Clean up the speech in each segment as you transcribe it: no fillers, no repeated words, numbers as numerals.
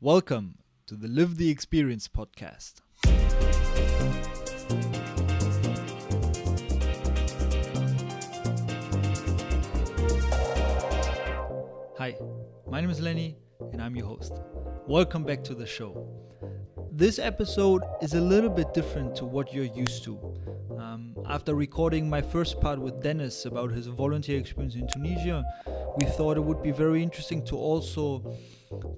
Welcome to the Live the Experience podcast. Hi, my name is Lenny and I'm your host. Welcome back to the show. This episode is a little bit different to what you're used to. After recording my first part with Dennis about his volunteer experience in Tunisia, we thought it would be very interesting to also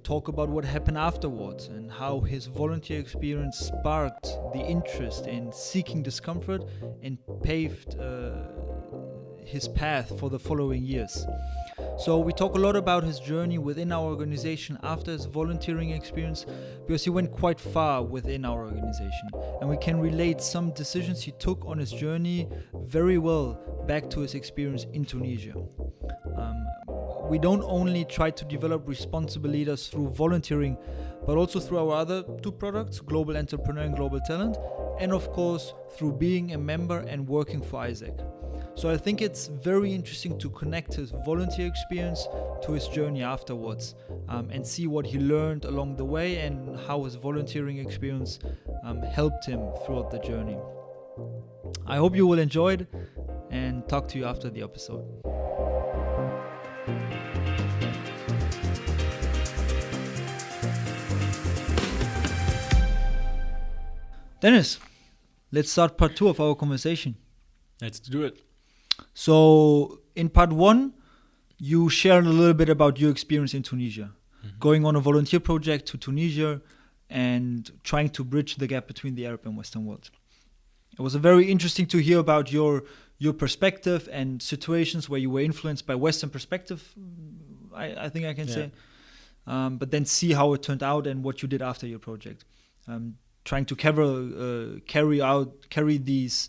talk about what happened afterwards and how his volunteer experience sparked the interest in seeking discomfort and paved his path for the following years. So we talk a lot about his journey within our organization after his volunteering experience, because he went quite far within our organization, and we can relate some decisions he took on his journey very well back to his experience in Tunisia. We don't only try to develop responsible leaders through volunteering, but also through our other two products, Global Entrepreneur and Global Talent, and of course through being a member and working for AIESEC. So I think it's very interesting to connect his volunteer experience to his journey afterwards, and see what he learned along the way and how his volunteering experience helped him throughout the journey. I hope you will enjoy it and talk to you after the episode. Dennis, let's start part 2 of our conversation. Let's do it. So in part 1, you shared a little bit about your experience in Tunisia, going on a volunteer project to Tunisia and trying to bridge the gap between the Arab and Western world. It was very interesting to hear about your perspective and situations where you were influenced by Western perspective, I think I can say, but then see how it turned out and what you did after your project. Trying to carry these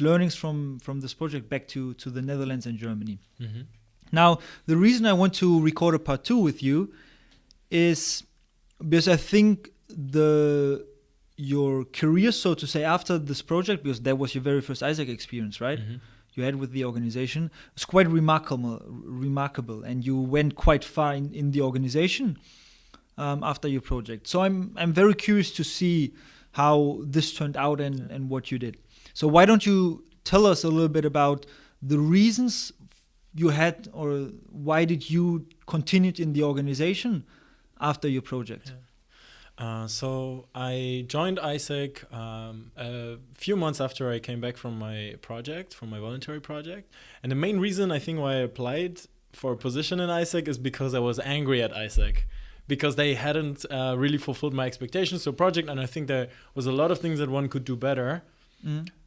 learnings from this project back to the Netherlands and Germany. Mm-hmm. Now, the reason I want to record a part 2 with you is because I think your career, so to say, after this project, because that was your very first AIESEC experience, right? Mm-hmm. You had with the organization, it's quite remarkable, and you went quite far in the organization after your project. So I'm very curious to see how this turned out and what you did. So why don't you tell us a little bit about the reasons you had, or why did you continue in the organization after your project? So I joined AIESEC a few months after I came back from my voluntary project. And the main reason I think why I applied for a position in AIESEC is because I was angry at AIESEC, because they hadn't really fulfilled my expectations for project, and I think there was a lot of things that one could do better.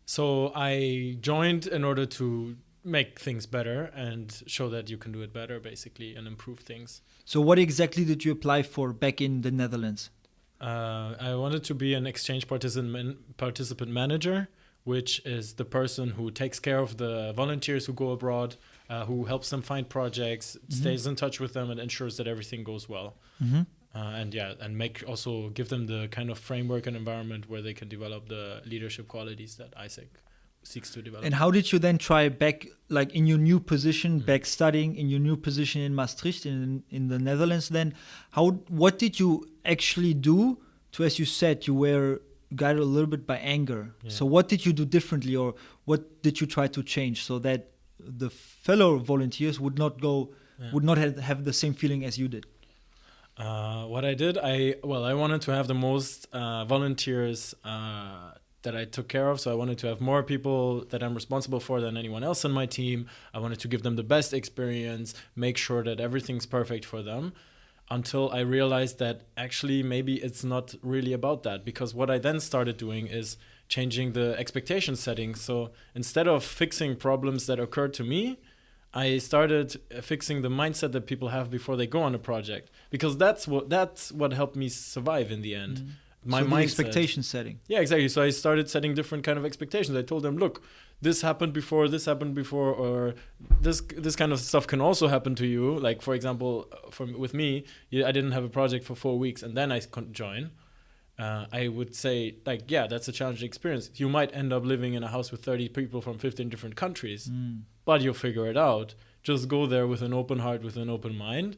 So I joined in order to make things better and show that you can do it better, basically, and improve things. So what exactly did you apply for back in the Netherlands? I wanted to be an exchange participant manager, which is the person who takes care of the volunteers who go abroad, who helps them find projects, stays in touch with them, and ensures that everything goes well. And give them the kind of framework and environment where they can develop the leadership qualities that AIESEC seeks to develop. And how did you then try back, like in your new position, back studying in your new position in Maastricht in the Netherlands? Then, what did you actually do to, as you said, you were guided a little bit by anger. Yeah. So what did you do differently, or what did you try to change so that the fellow volunteers would not have the same feeling as you did? What I did, I wanted to have the most volunteers that I took care of. So I wanted to have more people that I'm responsible for than anyone else on my team. I wanted to give them the best experience, make sure that everything's perfect for them, until I realized that actually maybe it's not really about that. Because what I then started doing is changing the expectation settings. So instead of fixing problems that occurred to me, I started fixing the mindset that people have before they go on a project, because that's what helped me survive in the end. My mindset. Expectation setting. Yeah, exactly. So I started setting different kind of expectations. I told them, look, this happened before, or this kind of stuff can also happen to you. Like, for example, with me, I didn't have a project for 4 weeks and then I couldn't join. I would say, like, yeah, that's a challenging experience. You might end up living in a house with 30 people from 15 different countries, but you'll figure it out. Just go there with an open heart, with an open mind,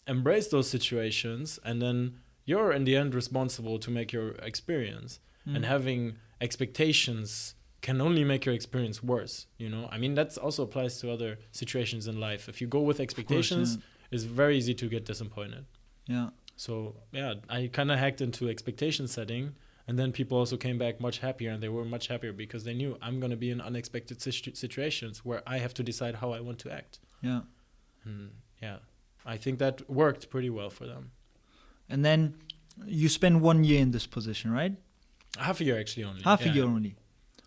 embrace those situations, and then you're in the end responsible to make your experience. And having expectations can only make your experience worse, you know? I mean, that also applies to other situations in life. If you go with expectations, it's very easy to get disappointed. Yeah. So, yeah, I kind of hacked into expectation setting, and then people also came back much happier, and they were much happier because they knew I'm going to be in unexpected situations where I have to decide how I want to act. Yeah. And yeah, I think that worked pretty well for them. And then you spend 1 year in this position, right? Half a year, actually, only. Half a year only.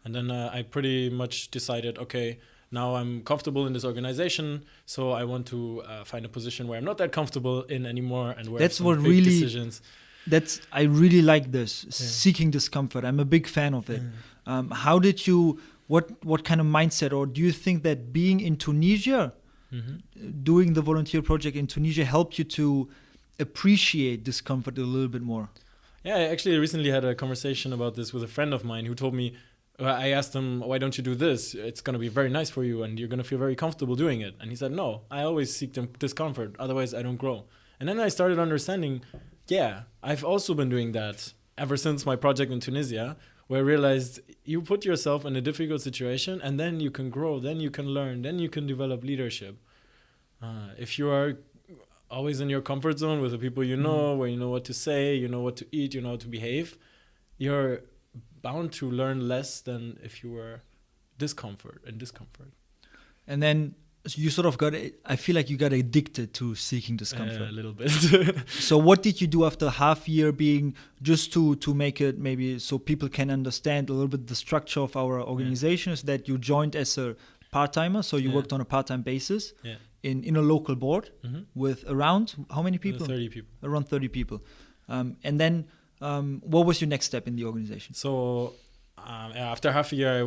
And then I pretty much decided, okay, now I'm comfortable in this organization, so I want to find a position where I'm not that comfortable in anymore, and where That's some what big really decisions. I really like this, seeking discomfort. I'm a big fan of it. How did you, what kind of mindset, or do you think that being in Tunisia, doing the volunteer project in Tunisia, helped you to appreciate discomfort a little bit more? Yeah, I actually recently had a conversation about this with a friend of mine who told me, I asked him, why don't you do this? It's going to be very nice for you and you're going to feel very comfortable doing it. And he said, no, I always seek discomfort. Otherwise, I don't grow. And then I started understanding, yeah, I've also been doing that ever since my project in Tunisia, where I realized you put yourself in a difficult situation and then you can grow, then you can learn, then you can develop leadership. If you are always in your comfort zone with the people you know, where you know what to say, you know what to eat, you know how to behave, you're bound to learn less than if you were discomfort. And then you sort of I feel like you got addicted to seeking discomfort. A little bit. So what did you do after half year being, just to make it maybe so people can understand a little bit the structure of our organization, is that you joined as a part-timer, so you worked on a part-time basis in a local board with around how many people? 30 people. Around 30 people. And then what was your next step in the organization? So after half a year,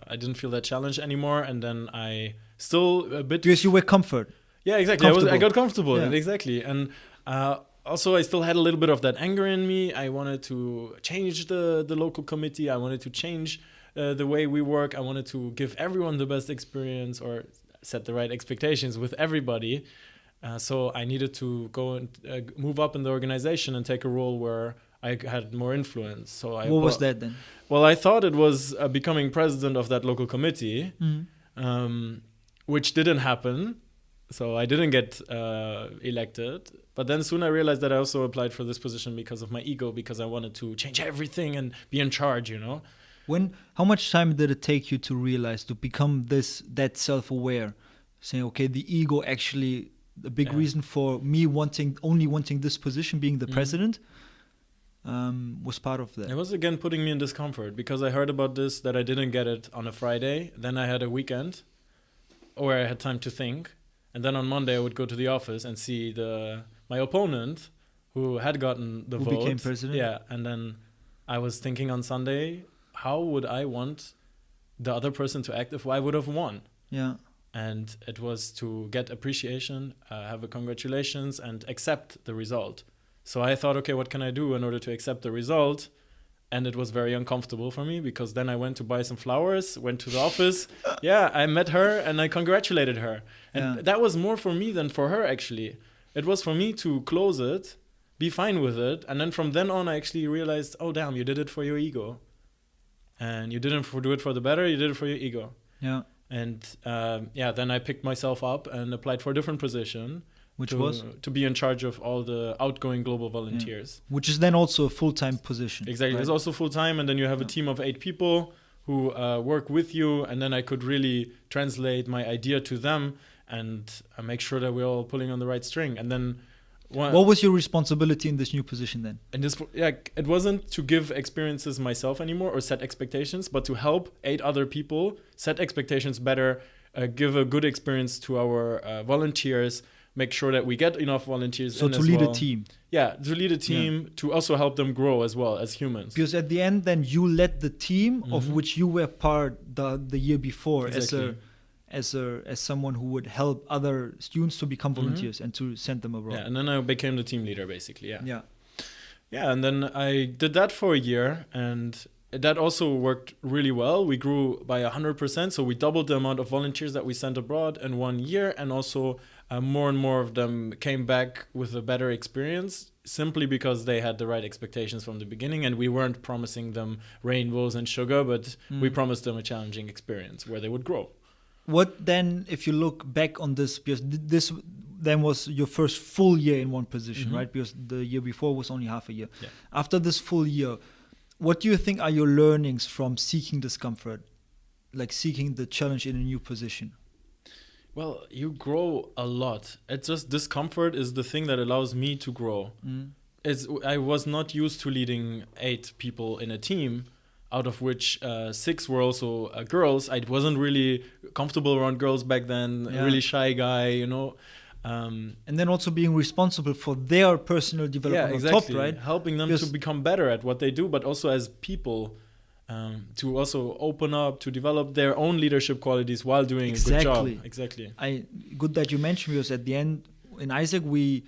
I didn't feel that challenge anymore, and then I still a bit, because you were comfort. Yeah, exactly. I got comfortable. Exactly. And also I still had a little bit of that anger in me. I wanted to change the local committee. I wanted to change the way we work. I wanted to give everyone the best experience, or set the right expectations with everybody. So I needed to go and move up in the organization and take a role where I had more influence. So what was that then? Well, I thought it was becoming president of that local committee, which didn't happen. So I didn't get elected. But then soon I realized that I also applied for this position because of my ego, because I wanted to change everything and be in charge, you know. How much time did it take you to realize, to become that self-aware, saying, okay, the ego actually, the big reason for me only wanting this position, being the president, was part of that? It was again putting me in discomfort, because I heard about this, that I didn't get it on a Friday. Then I had a weekend where I had time to think. And then on Monday I would go to the office and see my opponent who had gotten the vote. Who became president? Yeah, and then I was thinking on Sunday, how would I want the other person to act if I would have won? Yeah. And it was to get appreciation, have a congratulations, and accept the result. So I thought, okay, what can I do in order to accept the result? And it was very uncomfortable for me, because then I went to buy some flowers, went to the office. Yeah, I met her and I congratulated her. And that was more for me than for her, actually. It was for me to close it, be fine with it. And then from then on, I actually realized, oh, damn, you did it for your ego. And you didn't do it for the better, you did it for your ego. Yeah. And then I picked myself up and applied for a different position. Which was? To be in charge of all the outgoing global volunteers. Yeah. Which is then also a full-time position. Exactly. Right? It's also full-time, and then you have a team of 8 people who work with you, and then I could really translate my idea to them and make sure that we're all pulling on the right string. And then what was your responsibility in this new position then? And it wasn't to give experiences myself anymore or set expectations, but to help 8 other people set expectations better, give a good experience to our volunteers, make sure that we get enough volunteers. So to lead a team. Yeah, to lead a team, to also help them grow as well as humans. Because at the end, then you led the team of which you were part the year before, exactly. as someone who would help other students to become volunteers and to send them abroad. Yeah, and then I became the team leader, basically. Yeah. Yeah, and then I did that for a year, and that also worked really well. We grew by 100%, so we doubled the amount of volunteers that we sent abroad in 1 year, and also more and more of them came back with a better experience simply because they had the right expectations from the beginning, and we weren't promising them rainbows and sugar, but we promised them a challenging experience where they would grow. What then, if you look back on this, because this then was your first full year in one position, right? Because the year before was only half a year. Yeah. After this full year, what do you think are your learnings from seeking discomfort, like seeking the challenge in a new position? Well, you grow a lot. It's just discomfort is the thing that allows me to grow. I was not used to leading 8 people in a team, out of which 6 were also girls. I wasn't really comfortable around girls back then, a really shy guy, you know. And then also being responsible for their personal development on top, right? Helping them to become better at what they do, but also as people. To also open up, to develop their own leadership qualities while doing a good job. Exactly. Good that you mentioned, because at the end, in AIESEC, we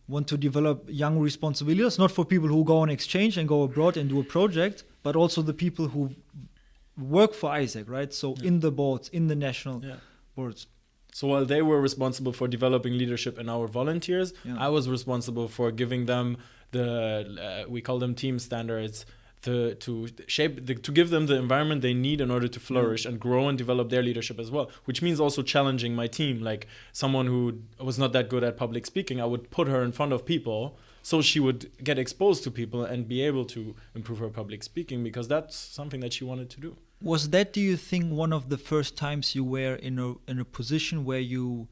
want to develop young responsible leaders, not for people who go on exchange and go abroad and do a project, but also the people who work for AIESEC, right? So in the boards, in the national boards. So while they were responsible for developing leadership in our volunteers, I was responsible for giving them we call them team standards, to give them the environment they need in order to flourish and grow and develop their leadership as well, which means also challenging my team. Like someone who was not that good at public speaking, I would put her in front of people so she would get exposed to people and be able to improve her public speaking, because that's something that she wanted to do. Was that, do you think, one of the first times you were in a position where you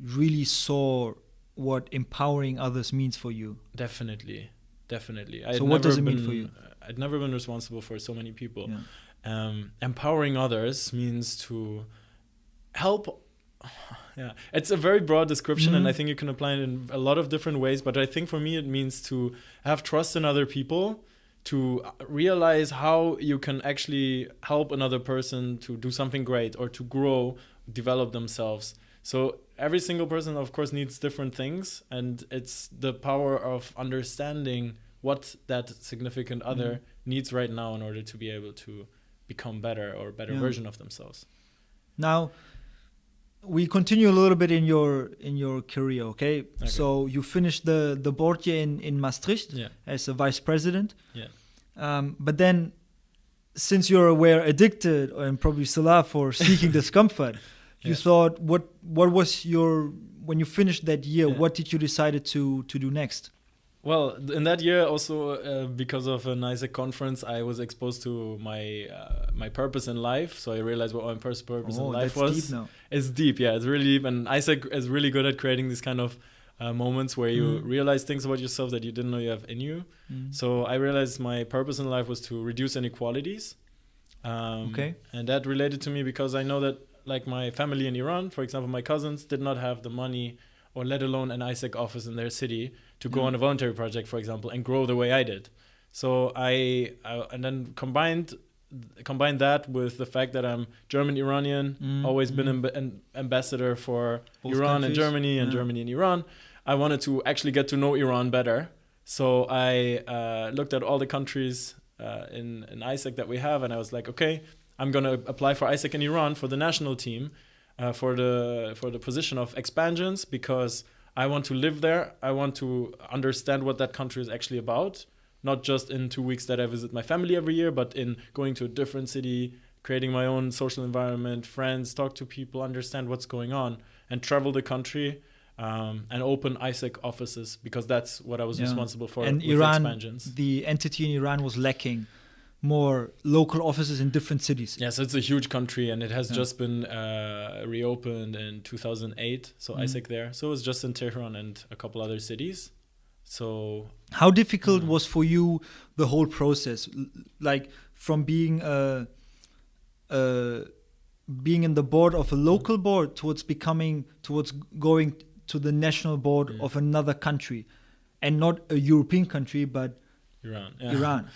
really saw what empowering others means for you? Definitely. So what does it mean for you? I'd never been responsible for so many people. Empowering others means to help. It's a very broad description, and I think you can apply it in a lot of different ways. But I think for me, it means to have trust in other people, to realize how you can actually help another person to do something great or to grow, develop themselves. So every single person, of course, needs different things, and it's the power of understanding what that significant other needs right now in order to be able to become better or a better version of themselves. Now, we continue a little bit in your career, okay? So you finished the board year in Maastricht as a vice president. But then, since you're addicted and probably still are for seeking discomfort, you thought, what was when you finished that year, what did you decide to do next? Well, in that year also, because of an AIESEC conference, I was exposed to my purpose in life. So I realized what my purpose in life was. Deep now. It's deep, it's really deep. And AIESEC is really good at creating these kind of moments where you realize things about yourself that you didn't know you have in you. So I realized my purpose in life was to reduce inequalities. And that related to me because I know that, like my family in Iran, for example, my cousins did not have the money or let alone an AIESEC office in their city to go on a voluntary project, for example, and grow the way I did. So I and then combined that with the fact that I'm German-Iranian, always been an ambassador for both Iran countries. And Germany and Germany and Iran. I wanted to actually get to know Iran better. So I looked at all the countries in AIESEC that we have, and I was like, okay, I'm going to apply for AIESEC in Iran for the national team, for the position of expansions, because I want to live there. I want to understand what that country is actually about, not just in 2 weeks that I visit my family every year, but in going to a different city, creating my own social environment, friends, talk to people, understand what's going on, and travel the country and open AIESEC offices, because that's what I was responsible for. And with Iran, expansions. The entity in Iran was lacking more local offices in different cities. Yes, it's a huge country, and it has just been reopened in 2008. So AIESEC there. So it was just in Tehran and a couple other cities. So how difficult was for you the whole process, like from being in the board of a local board towards going to the national board of another country, and not a European country, but Iran.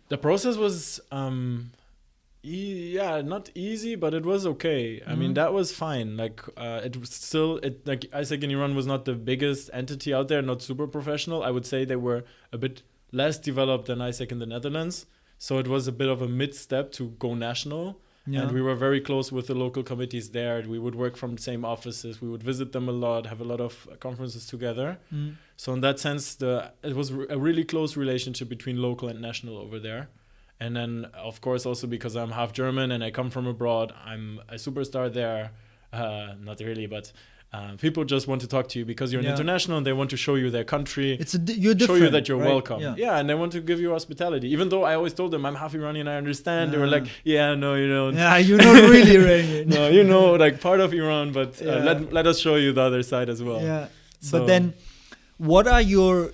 The process was not easy, but it was okay. I mean, that was fine. Like it was still like AIESEC in Iran was not the biggest entity out there, not super professional. I would say they were a bit less developed than AIESEC in the Netherlands. So it was a bit of a mid step to go national. Yeah. And we were very close with the local committees there. We would work from the same offices. We would visit them a lot, have a lot of conferences together. So in that sense, it was a really close relationship between local and national over there. And then, of course, also because I'm half German and I come from abroad, I'm a superstar there. Not really, but people just want to talk to you because you're an international and they want to show you their country. You're different, show you that you're right? welcome. Yeah, and they want to give you hospitality. Even though I always told them I'm half Iranian, I understand. They were like, yeah, no, you don't. Yeah, you're not really Iranian. No, you know, like part of Iran, but let us show you the other side as well. Yeah, So, but then what are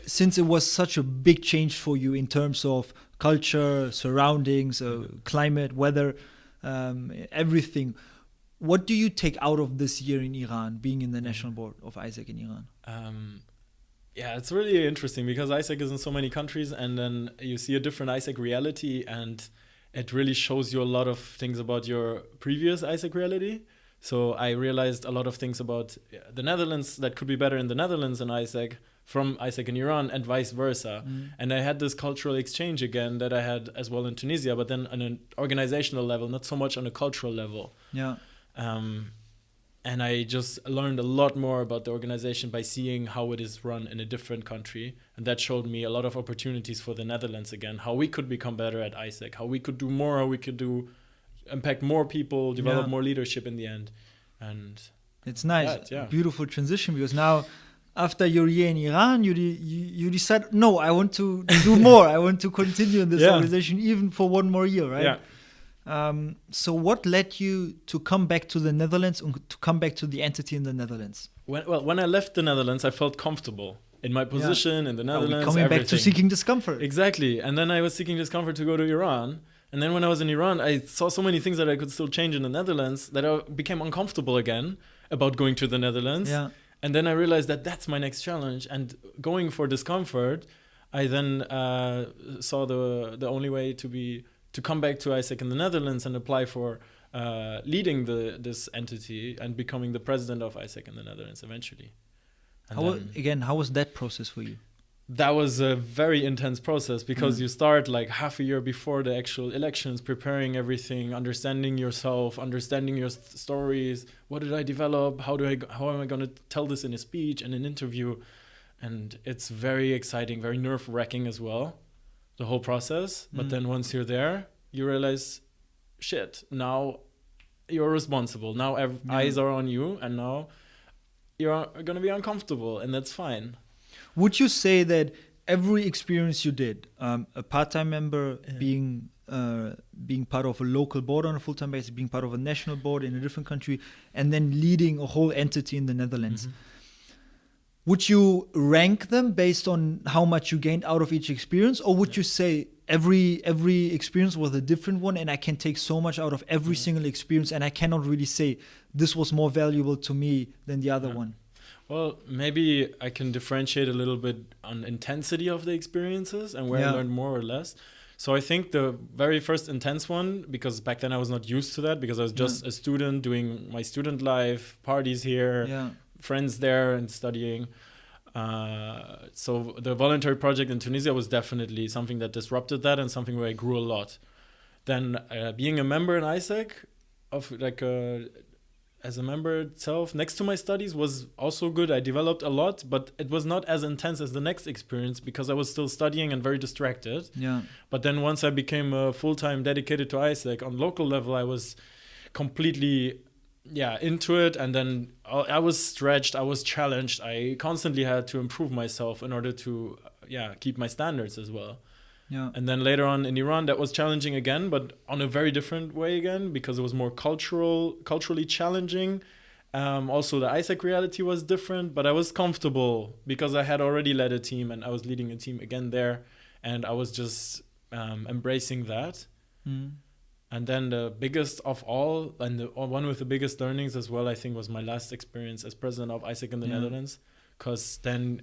since it was such a big change for you in terms of culture, surroundings, climate, weather, everything, what do you take out of this year in Iran, being in the national board of AIESEC in Iran? Yeah, it's really interesting because AIESEC is in so many countries, and then you see a different AIESEC reality, and it really shows you a lot of things about your previous AIESEC reality. So I realized a lot of things about the Netherlands that could be better in the Netherlands and AIESEC from AIESEC in Iran, and vice versa. And I had this cultural exchange again that I had as well in Tunisia, but then on an organizational level, not so much on a cultural level. Yeah. And I just learned a lot more about the organization by seeing how it is run in a different country. And that showed me a lot of opportunities for the Netherlands again, how we could become better at AIESEC, how we could do more, how we could impact more people, develop more leadership in the end. And it's nice. Beautiful transition, because now after your year in Iran, you decide, no, I want to do more. I want to continue in this organization even for one more year, right? Yeah. So what led you to come back to the Netherlands and to come back to the entity in the Netherlands? When I left the Netherlands, I felt comfortable in my position in the Netherlands. Coming back to seeking discomfort. Exactly. And then I was seeking discomfort to go to Iran. And then when I was in Iran, I saw so many things that I could still change in the Netherlands that I became uncomfortable again about going to the Netherlands. Yeah. And then I realized that that's my next challenge. And going for discomfort, I then saw the only way to come back to AIESEC in the Netherlands and apply for leading this entity and becoming the president of AIESEC in the Netherlands eventually. How was that process for you? That was a very intense process because you start like half a year before the actual elections, preparing everything, understanding yourself, understanding your stories. What did I develop? How am I going to tell this in a speech and an interview? And it's very exciting, very nerve-wracking as well, the whole process. But then once you're there, you realize, shit, now you're responsible. Now eyes are on you, and now you're going to be uncomfortable, and that's fine. Would you say that every experience you did, a part-time member, being part of a local board on a full-time basis, being part of a national board in a different country, and then leading a whole entity in the Netherlands, would you rank them based on how much you gained out of each experience, or would you say every experience was a different one, and I can take so much out of every single experience, and I cannot really say this was more valuable to me than the other one? Well, maybe I can differentiate a little bit on intensity of the experiences and where I learned more or less. So I think the very first intense one, because back then I was not used to that, because I was just a student doing my student life, parties here, friends there and studying. So the voluntary project in Tunisia was definitely something that disrupted that and something where I grew a lot. Then being a member in AIESEC, as a member itself, next to my studies, was also good. I developed a lot, but it was not as intense as the next experience because I was still studying and very distracted. Yeah. But then once I became full-time dedicated to AIESEC on local level, I was completely into it. And then I was stretched, I was challenged. I constantly had to improve myself in order to keep my standards as well. Yeah. And then later on in Iran, that was challenging again, but on a very different way again, because it was more culturally challenging. Also, the AIESEC reality was different, but I was comfortable because I had already led a team and I was leading a team again there. And I was just embracing that. And then the biggest of all, and one with the biggest learnings as well, I think, was my last experience as president of AIESEC in the Netherlands. Because then...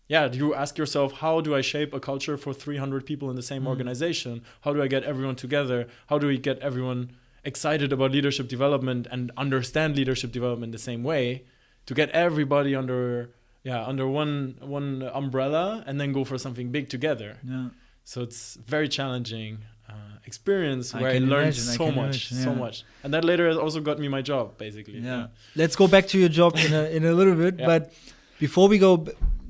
you ask yourself, how do I shape a culture for 300 people in the same organization? How do I get everyone together? How do we get everyone excited about leadership development and understand leadership development the same way to get everybody under one umbrella and then go for something big together? Yeah. So it's very challenging. experience where I learned so much. And that later also got me my job, basically. Yeah. Let's go back to your job in a little bit. Yeah. But before we go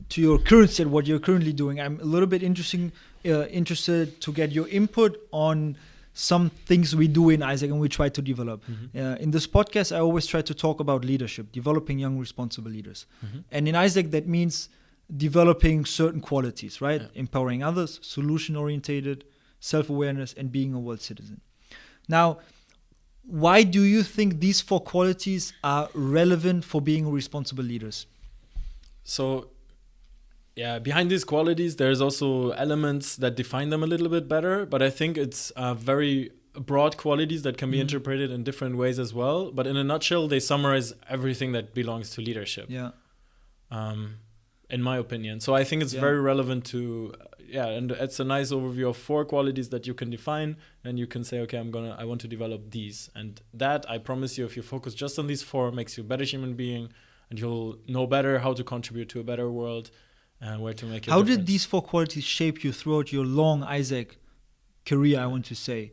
to your current state, what you're currently doing, I'm a little bit interested to get your input on some things we do in AIESEC and we try to develop. In this podcast, I always try to talk about leadership, developing young, responsible leaders. And in AIESEC, that means developing certain qualities, right? Yeah. Empowering others, solution-orientated, self-awareness, and being a world citizen. Now, why do you think these 4 qualities are relevant for being responsible leaders? So, behind these qualities, there's also elements that define them a little bit better, but I think it's very broad qualities that can be interpreted in different ways as well. But in a nutshell, they summarize everything that belongs to leadership. Yeah. In my opinion. So I think it's very relevant to, and it's a nice overview of 4 qualities that you can define, and you can say, okay, I want to develop these. And that, I promise you, if you focus just on these 4, makes you a better human being, and you'll know better how to contribute to a better world and where to make a difference. How did these 4 qualities shape you throughout your long AIESEC career, I want to say?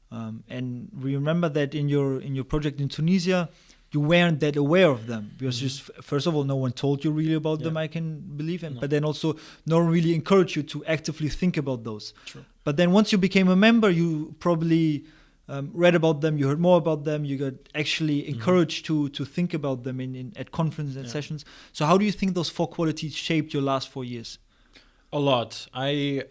And remember that in your project in Tunisia, you weren't that aware of them because just first of all, no one told you really about them, I can believe, but then also no one really encouraged you to actively think about those. True. But then once you became a member, you probably read about them, you heard more about them, you got actually encouraged to think about them at conferences and sessions. So how do you think those 4 qualities shaped your last 4 years? A lot. I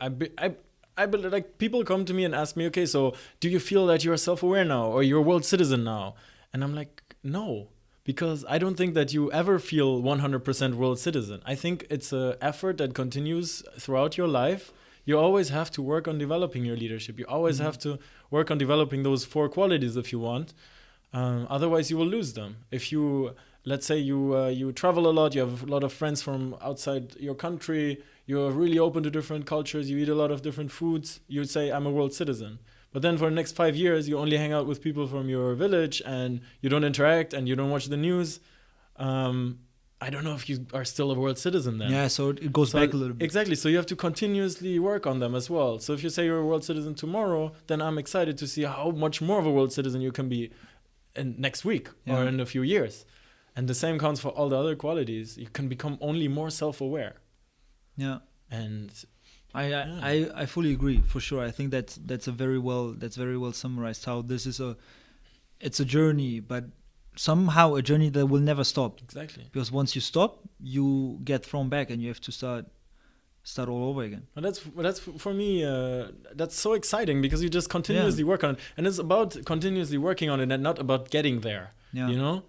like, people come to me and ask me, okay, so do you feel that you're self-aware now or you're a world citizen now? And I'm like, no, because I don't think that you ever feel 100% world citizen. I think it's an effort that continues throughout your life. You always have to work on developing your leadership. You always have to work on developing those 4 qualities if you want. Otherwise, you will lose them. If you, let's say you travel a lot, you have a lot of friends from outside your country, you're really open to different cultures, you eat a lot of different foods, you'd say, I'm a world citizen. But then for the next 5 years, you only hang out with people from your village and you don't interact and you don't watch the news. I don't know if you are still a world citizen then. Yeah, so it goes back a little bit. Exactly. So you have to continuously work on them as well. So if you say you're a world citizen tomorrow, then I'm excited to see how much more of a world citizen you can be next week or in a few years. And the same counts for all the other qualities. You can become only more self-aware. Yeah. And I fully agree, for sure. I think that's very well summarized, how this is it's a journey, but somehow a journey that will never stop. Exactly. Because once you stop, you get thrown back and you have to start all over again. Well, that's for me, that's so exciting because you just continuously work on it. And it's about continuously working on it and not about getting there, you know?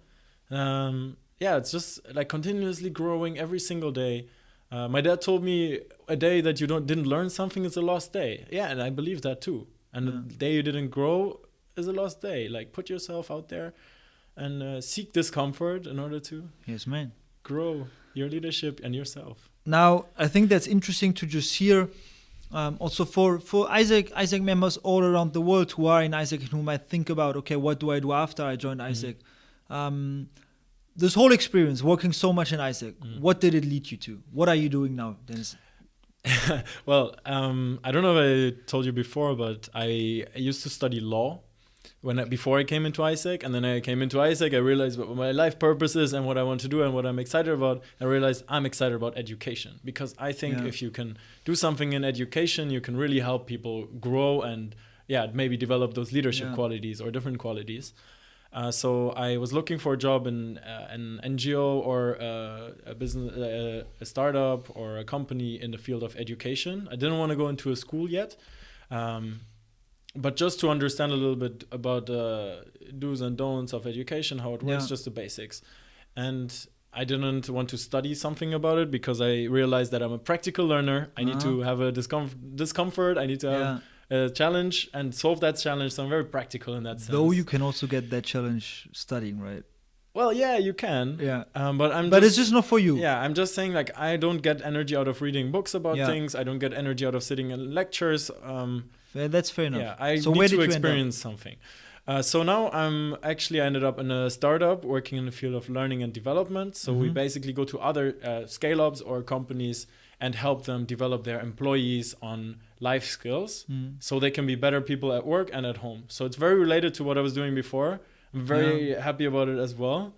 It's just like continuously growing every single day. My dad told me a day that you didn't learn something is a lost day. Yeah, and I believe that too. And the day you didn't grow is a lost day. Like, put yourself out there and seek discomfort in order to grow your leadership and yourself. Now, I think that's interesting to just hear. Also for AIESEC members all around the world who are in AIESEC and who might think about, okay, what do I do after I joined AIESEC? This whole experience, working so much in AIESEC, what did it lead you to? What are you doing now, Dennis? Well, I don't know if I told you before, but I used to study law before I came into AIESEC, and then I came into AIESEC. I realized what my life purpose is and what I want to do and what I'm excited about. I realized I'm excited about education because I think if you can do something in education, you can really help people grow and maybe develop those leadership qualities or different qualities. So I was looking for a job in an NGO or a business, a startup or a company in the field of education. I didn't want to go into a school yet, but just to understand a little bit about do's and don'ts of education, how it works, just the basics. And I didn't want to study something about it because I realized that I'm a practical learner. I need to have a discomfort. I need to have a challenge and solve that challenge. So I'm very practical in that sense. Though you can also get that challenge studying, right? Well, yeah, you can. Yeah. But it's just not for you. Yeah, I'm just saying, like, I don't get energy out of reading books about things. I don't get energy out of sitting in lectures. That's fair enough. Yeah, I need to experience something. So now I ended up in a startup working in the field of learning and development. So we basically go to other scale-ups or companies and help them develop their employees on life skills so they can be better people at work and at home. So it's very related to what I was doing before. I'm very happy about it as well.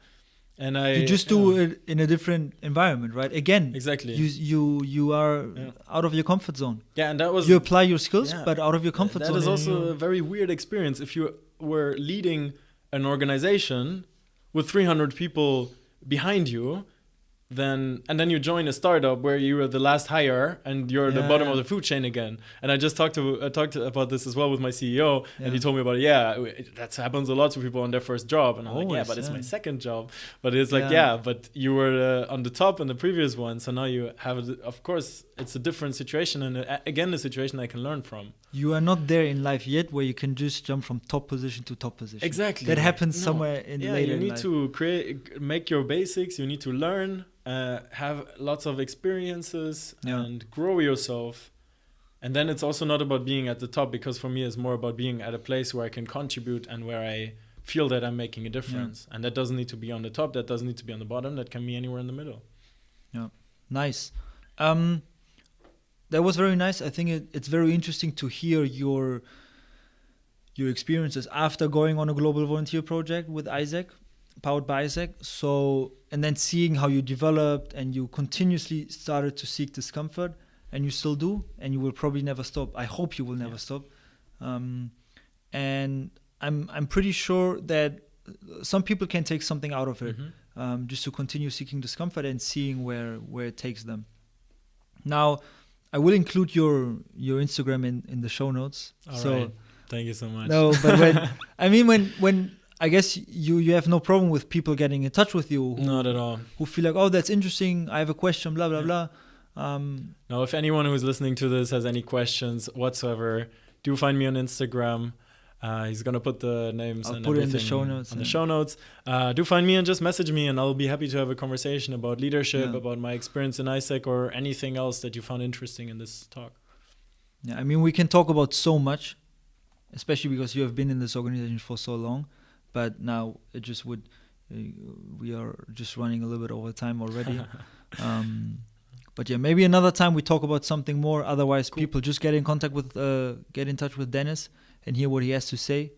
And you just do it in a different environment, right? Again, exactly. You are out of your comfort zone. Yeah, and that was you apply your skills, but out of your comfort zone. That is also a very weird experience. If you were leading an organization with 300 people behind you, then you join a startup where you are the last hire and you're at the bottom of the food chain again. And I just talked about this as well with my CEO, and he told me about that happens a lot to people on their first job. And I'm like, but it's my second job. But it's like, but you were on the top in the previous one, so now you have, of course, it's a different situation, and again, a situation I can learn from. You are not there in life yet where you can just jump from top position to top position. Exactly. That happens somewhere in later you need life. to make your basics, you need to learn, have lots of experiences and grow yourself. And then it's also not about being at the top, because for me it's more about being at a place where I can contribute and where I feel that I'm making a difference. And that doesn't need to be on the top, that doesn't need to be on the bottom, that can be anywhere in the middle. Yeah, nice. That was very nice. I think it's very interesting to hear your experiences after going on a global volunteer project with AIESEC, powered by AIESEC. So, and then seeing how you developed and you continuously started to seek discomfort, and you still do, and you will probably never stop. I hope you will never stop. And I'm pretty sure that some people can take something out of it, just to continue seeking discomfort and seeing where it takes them. Now, I will include your Instagram in the show notes. All right. Thank you so much. No, but when I guess you have no problem with people getting in touch with you. Not at all. Who feel like, oh, that's interesting. I have a question, blah, blah, blah. Now, if anyone who's listening to this has any questions whatsoever, do find me on Instagram. He's going to put the names and everything in the show notes. The show notes. Do find me and just message me, and I'll be happy to have a conversation about leadership, about my experience in AIESEC, or anything else that you found interesting in this talk. Yeah, I mean, we can talk about so much, especially because you have been in this organization for so long. But now it just we are just running a little bit over time already. But yeah, maybe another time we talk about something more. Otherwise, people just get in touch with Dennis and hear what he has to say.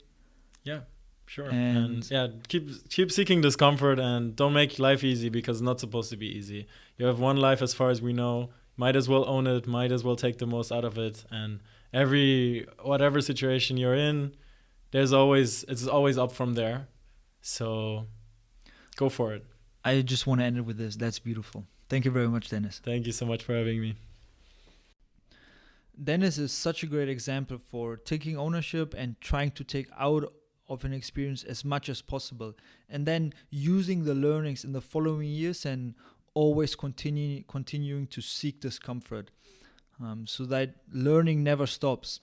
Yeah, sure. And keep seeking discomfort, and don't make life easy, because it's not supposed to be easy. You have one life as far as we know. Might as well own it. Might as well take the most out of it. And whatever situation you're in, it's always up from there. So go for it. I just want to end it with this. That's beautiful. Thank you very much, Dennis. Thank you so much for having me. Dennis is such a great example for taking ownership and trying to take out of an experience as much as possible, and then using the learnings in the following years and always continuing to seek discomfort, so that learning never stops.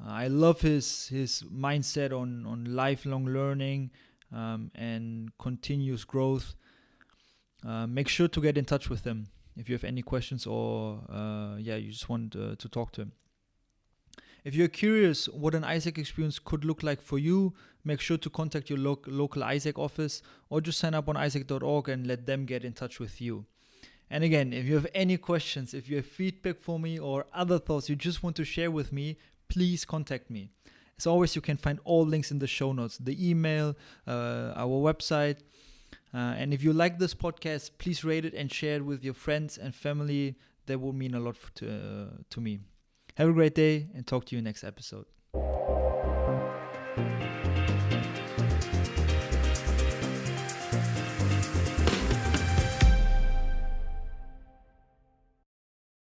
I love his mindset on lifelong learning and continuous growth. Make sure to get in touch with him if you have any questions, or you just want to talk to him. If you're curious what an AIESEC experience could look like for you, make sure to contact your local AIESEC office, or just sign up on AIESEC.org and let them get in touch with you. And again, if you have any questions, if you have feedback for me or other thoughts you just want to share with me, please contact me. As always, you can find all links in the show notes, the email, our website. And if you like this podcast, please rate it and share it with your friends and family. That will mean a lot to me. Have a great day, and talk to you next episode.